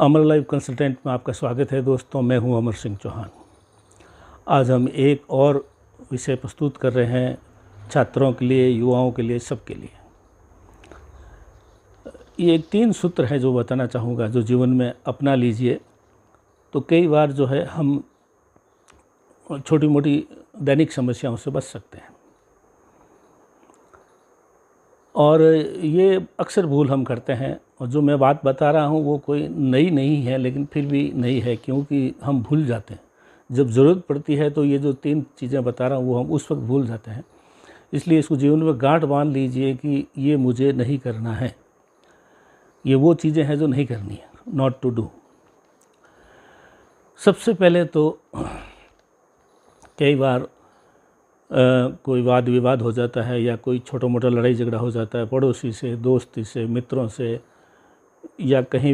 अमर life consultant में आपका स्वागत है दोस्तों। मैं हूं अमर सिंह चौहान। आज हम एक और विषय प्रस्तुत कर रहे हैं छात्रों के लिए, युवाओं के लिए, सबके लिए। ये 3 सूत्र है जो बताना चाहूँगा, जो जीवन में अपना लीजिए तो कई बार जो है हम छोटी मोटी दैनिक समस्याओं से बच सकते हैं। और ये अक्सर भूल हम करते हैं, और जो मैं बात बता रहा हूँ वो कोई नई नहीं है, लेकिन फिर भी नई है क्योंकि हम भूल जाते हैं। जब ज़रूरत पड़ती है तो ये जो 3 चीज़ें बता रहा हूँ वो हम उस वक्त भूल जाते हैं। इसलिए इसको जीवन में गांठ बांध लीजिए कि ये मुझे नहीं करना है, ये वो चीज़ें हैं जो नहीं करनी है, नॉट टू डू। सबसे पहले तो कई बार कोई वाद विवाद हो जाता है या कोई छोटा मोटा लड़ाई झगड़ा हो जाता है पड़ोसी से, दोस्ती से, मित्रों से, या कहीं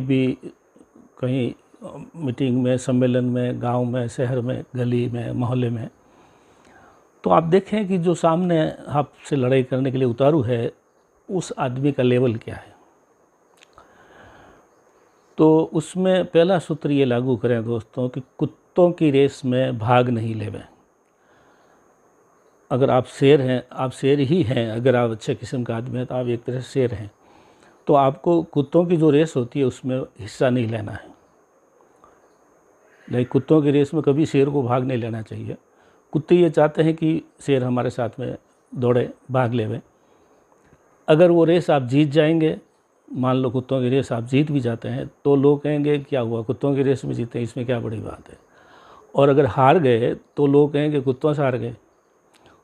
मीटिंग में, सम्मेलन में, गांव में, शहर में, गली में, मोहल्ले में। तो आप देखें कि जो सामने आपसे लड़ाई करने के लिए उतारू है उस आदमी का लेवल क्या है। तो उसमें पहला सूत्र ये लागू करें दोस्तों कि कुत्तों की रेस में भाग नहीं लेवें। अगर आप शेर हैं, आप शेर ही हैं। अगर आप अच्छे किस्म का आदमी हैं तो आप एक तरह से शेर हैं। तो आपको कुत्तों की जो रेस होती है उसमें हिस्सा नहीं लेना है। लेकिन कुत्तों की रेस में कभी शेर को भाग नहीं लेना चाहिए। कुत्ते ये चाहते हैं कि शेर हमारे साथ में दौड़े, भाग लेवे। अगर वो रेस आप जीत जाएंगे, मान लो कुत्तों की रेस आप जीत भी जाते हैं, तो लोग कहेंगे क्या हुआ, कुत्तों की रेस में जीते, इसमें क्या बड़ी बात है। और अगर हार गए तो लोग कहेंगे कुत्तों से हार गए।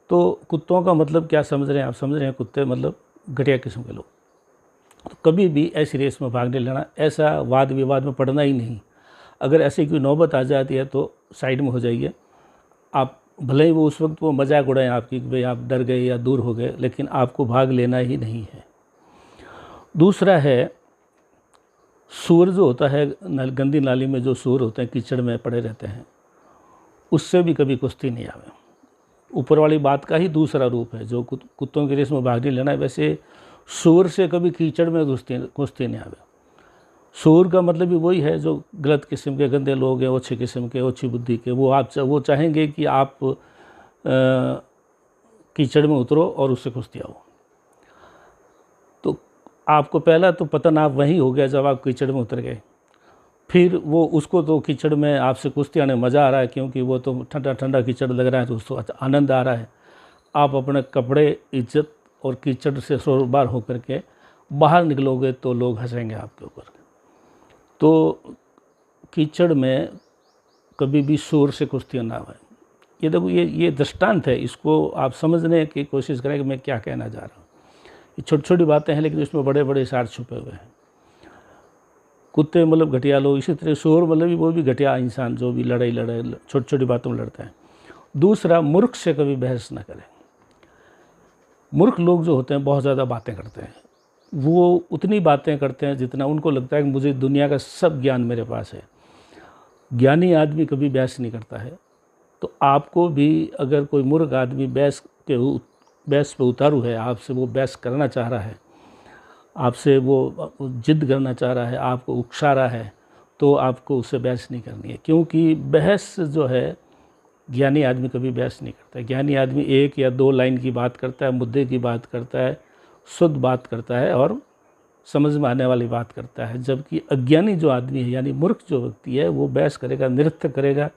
तो कुत्तों का मतलब क्या समझ रहे हैं आप? समझ रहे हैं कुत्ते मतलब घटिया किस्म के लोग। तो कभी भी ऐसी रेस में भाग नहीं लेना, ऐसा वाद विवाद में पड़ना ही नहीं। अगर ऐसी कोई नौबत आ जाती है तो साइड में हो जाइए। आप भले ही वो उस वक्त वो मजाक उड़ाएं आपकी कि भाई आप डर गए या दूर हो गए, लेकिन आपको भाग लेना ही नहीं है। दूसरा है, सूअर जो होता है, गंदी नाली में जो सूअर होते हैं, कीचड़ में पड़े रहते हैं, उससे भी कभी कुश्ती नहीं आवे। ऊपर वाली बात का ही दूसरा रूप है, जो कुत्तों की रेस में भाग नहीं लेना है, वैसे सूअर से कभी कीचड़ में कुश्ती नहीं आवे। सूअर का मतलब भी वही है जो गलत किस्म के, गंदे लोग हैं, ओछे किस्म के, ओछी बुद्धि के। वो चाहेंगे कि आप कीचड़ में उतरो और उससे कुश्ती आओ। तो आपको पहला तो पतन आप वहीं हो गया जब आप कीचड़ में उतर गए। फिर वो उसको तो कीचड़ में आपसे कुश्ती आने मज़ा आ रहा है, क्योंकि वो तो ठंडा ठंडा कीचड़ लग रहा है, तो उसको आनंद आ रहा है। आप अपने कपड़े, इज्जत और कीचड़ से सरोबार होकर के बाहर निकलोगे तो लोग हंसेंगे आपके ऊपर। तो कीचड़ में कभी भी सूअर से कुश्ती ना हो। ये देखो, ये दृष्टांत है, इसको आप समझने की कोशिश करें कि मैं क्या कहना चाह रहा हूँ। ये छोटी छोटी बातें हैं, लेकिन इसमें बड़े बड़े सार छुपे हुए हैं। कुत्ते मतलब घटिया लोग, इसी तरह सूअर मतलब भी वो भी घटिया इंसान, जो भी लड़ाई छोटी छोटी बातों में लड़ता है। दूसरा, मूर्ख से कभी बहस ना करें। मूर्ख लोग जो होते हैं बहुत ज़्यादा बातें करते हैं। वो उतनी बातें करते हैं जितना उनको लगता है कि मुझे दुनिया का सब ज्ञान मेरे पास है। ज्ञानी आदमी कभी बहस नहीं करता है। तो आपको भी अगर कोई मूर्ख आदमी बहस पे उतारू है, आपसे वो बहस करना चाह रहा है, आपसे वो जिद करना चाह रहा है, आपको उकसा रहा है, तो आपको उससे बहस नहीं करनी है। क्योंकि बहस जो है, ज्ञानी आदमी कभी बहस नहीं करता। ज्ञानी आदमी 1 या 2 लाइन की बात करता है, मुद्दे की बात करता है, शुद्ध बात करता है और समझ में आने वाली बात करता है। जबकि अज्ञानी जो आदमी है, यानी मूर्ख जो व्यक्ति है, वो बहस करेगा, नृत्य करेगा,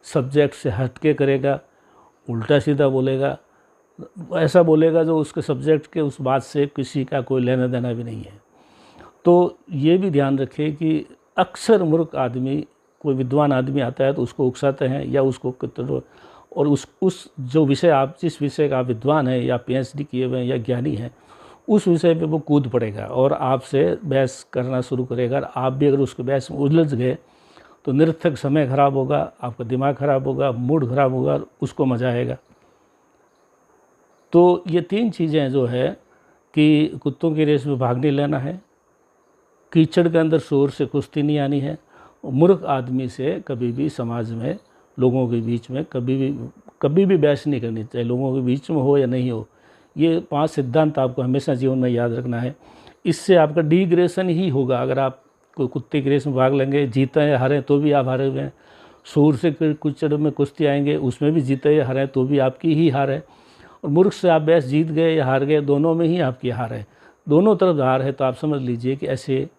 सब्जेक्ट से हटके करेगा, उल्टा सीधा बोलेगा, ऐसा बोलेगा जो उसके सब्जेक्ट के उस बात से किसी का कोई लेना देना भी नहीं है। तो ये भी ध्यान रखें कि अक्सर मूर्ख आदमी, कोई विद्वान आदमी आता है तो उसको उकसाते हैं, या उसको और उस जो विषय आप, जिस विषय का आप विद्वान है या PhD किए हुए हैं या ज्ञानी हैं, उस विषय पे वो कूद पड़ेगा और आपसे बहस करना शुरू करेगा। और आप भी अगर उसके बहस में उलझ गए तो निरर्थक समय खराब होगा, आपका दिमाग खराब होगा, मूड खराब होगा, उसको मज़ा आएगा। तो ये 3 चीज़ें जो है कि कुत्तों की रेस में भाग नहीं लेना है, कीचड़ के अंदर सूअर से कुश्ती नहीं आनी है, मूर्ख आदमी से कभी भी समाज में, लोगों के बीच में कभी भी बहस नहीं करनी चाहिए, लोगों के बीच में हो या नहीं हो। ये 5 सिद्धांत आपको हमेशा जीवन में याद रखना है। इससे आपका डिग्रेशन ही होगा। अगर आप कुत्ते की रेस में भाग लेंगे, जीते हैं हारें तो भी आप हारे हुए हैं। सूर से कीचड़ में कुश्ती आएंगे, उसमें भी जीते या हारें तो भी आपकी ही हार है। और मूर्ख से आप बहस जीत गए या हार गए, दोनों में ही आपकी हार है, दोनों तरफ हार है। तो आप समझ लीजिए कि ऐसे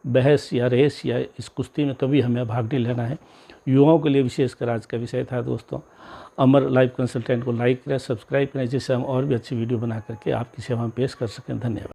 बहस या रेस या इस कुश्ती में कभी हमें भाग नहीं लेना है। युवाओं के लिए विशेषकर आज का विषय था दोस्तों। अमर लाइव कंसल्टेंट को लाइक करें, सब्सक्राइब करें, जिससे हम और भी अच्छी वीडियो बना करके आपकी सेवा में पेश कर सकें। धन्यवाद।